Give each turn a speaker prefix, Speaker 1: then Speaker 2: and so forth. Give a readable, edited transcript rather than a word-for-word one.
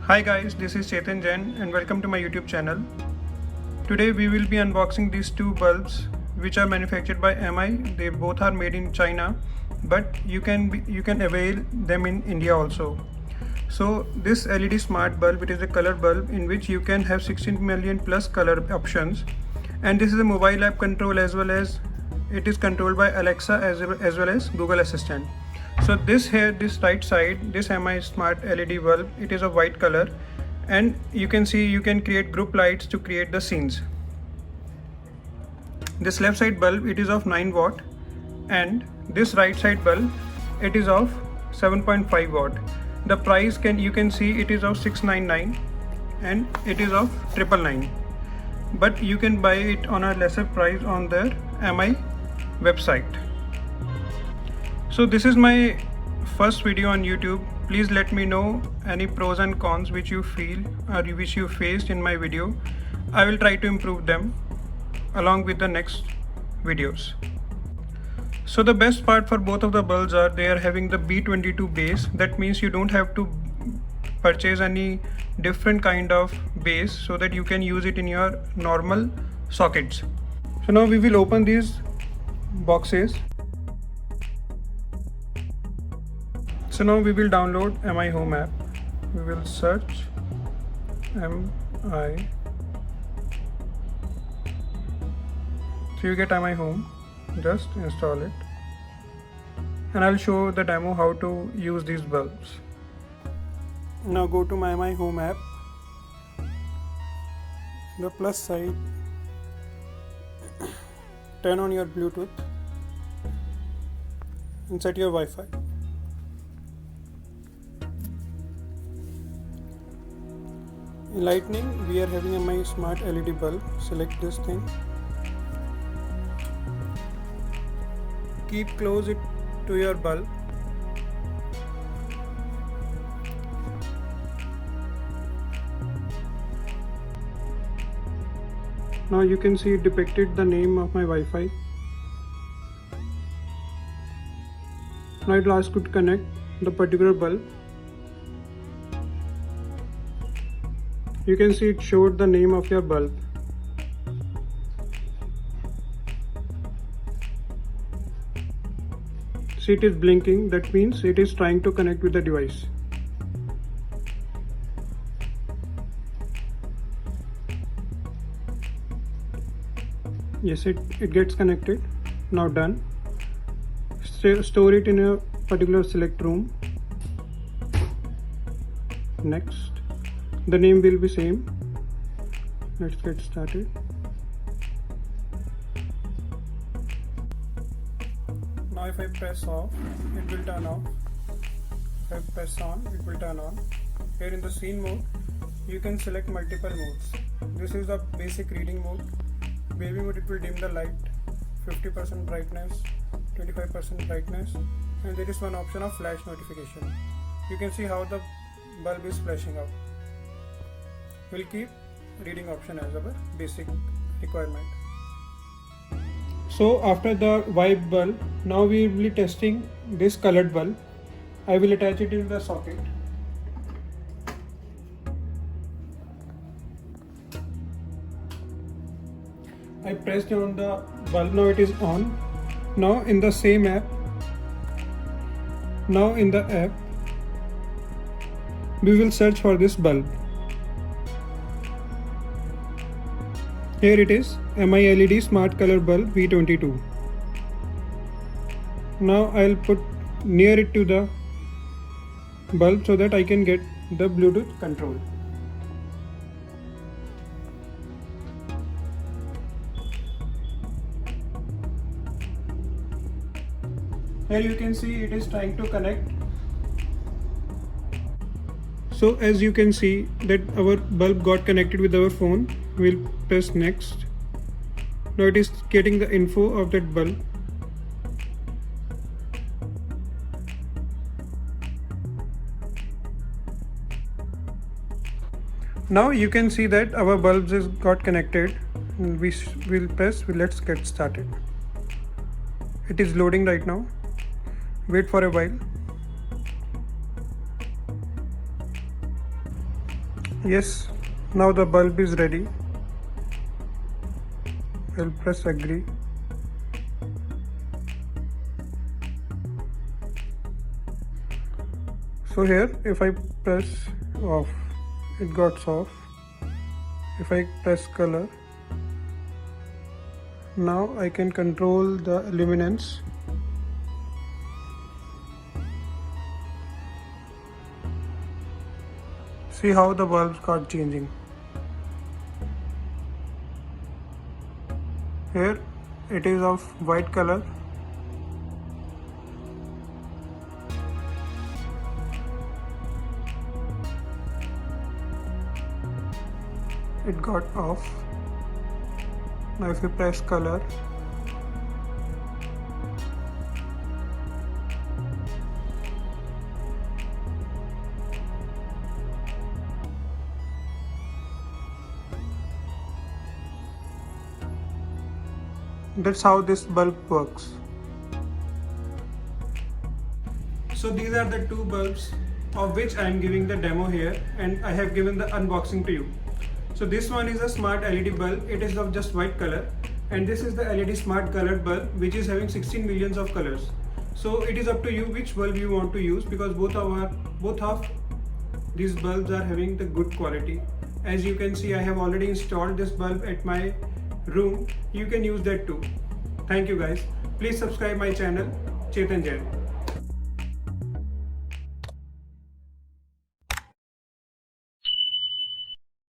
Speaker 1: Hi guys, this is Chetan Jain and welcome to my YouTube channel. Today we will be unboxing these two bulbs which are manufactured by MI. They both are made in China, but you can avail them in India also. So this LED smart bulb, it is a color bulb in which you can have 16 million plus color options, and this is a mobile app control as well as it is controlled by Alexa as well as Google Assistant. So this right side, this MI smart LED bulb, it is of white color, and you can see you can create group lights to create the scenes. This left side bulb, it is of 9 watt, and this right side bulb, it is of 7.5 watt. The price you can see it is of 699 and it is of 999, but you can buy it on a lesser price on their MI website. So this is my first video on YouTube. Please let me know any pros and cons which you feel or which you faced in my video. I will try to improve them along with the next videos. So the best part for both of the bulbs are they are having the B22 base. That means you don't have to purchase any different kind of base so that you can use it in your normal sockets. So now we will open these boxes. So now we will download MI Home app. We will search MI. So you get MI Home, just install it. And I'll show the demo how to use these bulbs. Now go to my MI Home app. The plus side, turn on your Bluetooth and set your Wi-Fi. In lightning, we are having a MI smart LED bulb. Select this thing. Keep close it to your bulb. Now you can see it depicted the name of my Wi-Fi. Now it will ask you to connect the particular bulb. You can see it showed the name of your bulb. See, it is blinking, that means it is trying to connect with the device. Yes, it gets connected. Now done. Store it in a particular select room. Next. The name will be same. Let's get started. Now if I press off, it will turn off. If I press on, it will turn on. Here in the scene mode, you can select multiple modes. This is the basic reading mode. Baby mode, it will dim the light, 50% brightness, 25% brightness, and there is one option of flash notification. You can see how the bulb is flashing out. We'll keep reading option as our basic requirement. So after the white bulb, now we will be testing this colored bulb. I will attach it in the socket. I pressed on the bulb, now it is on. Now in the same app, we will search for this bulb. Here it is, MI LED Smart Color Bulb V22. Now I'll put near it to the bulb so that I can get the Bluetooth control. Here you can see it is trying to connect. So as you can see that our bulb got connected with our phone. We'll press next. Now it is getting the info of that bulb. Now you can see that our bulbs is got connected. We will press. Let's get started. It is loading right now. Wait for a while. Yes, now the bulb is ready. I'll press agree. So here if I press off, it got off. If I press color, now I can control the luminance. See how the bulbs got changing. Here it is of white color. It got off. Now if you press color, that's how this bulb works. So these are the two bulbs of which I am giving the demo here, and I have given the unboxing to you. So this one is a smart LED bulb. It is of just white color, and this is the LED smart colored bulb which is having 16 millions of colors. So it is up to you which bulb you want to use, because both of these bulbs are having the good quality. As you can see, I have already installed this bulb at my room. You can use that too. Thank you guys. Please subscribe my channel, Chetan Jain.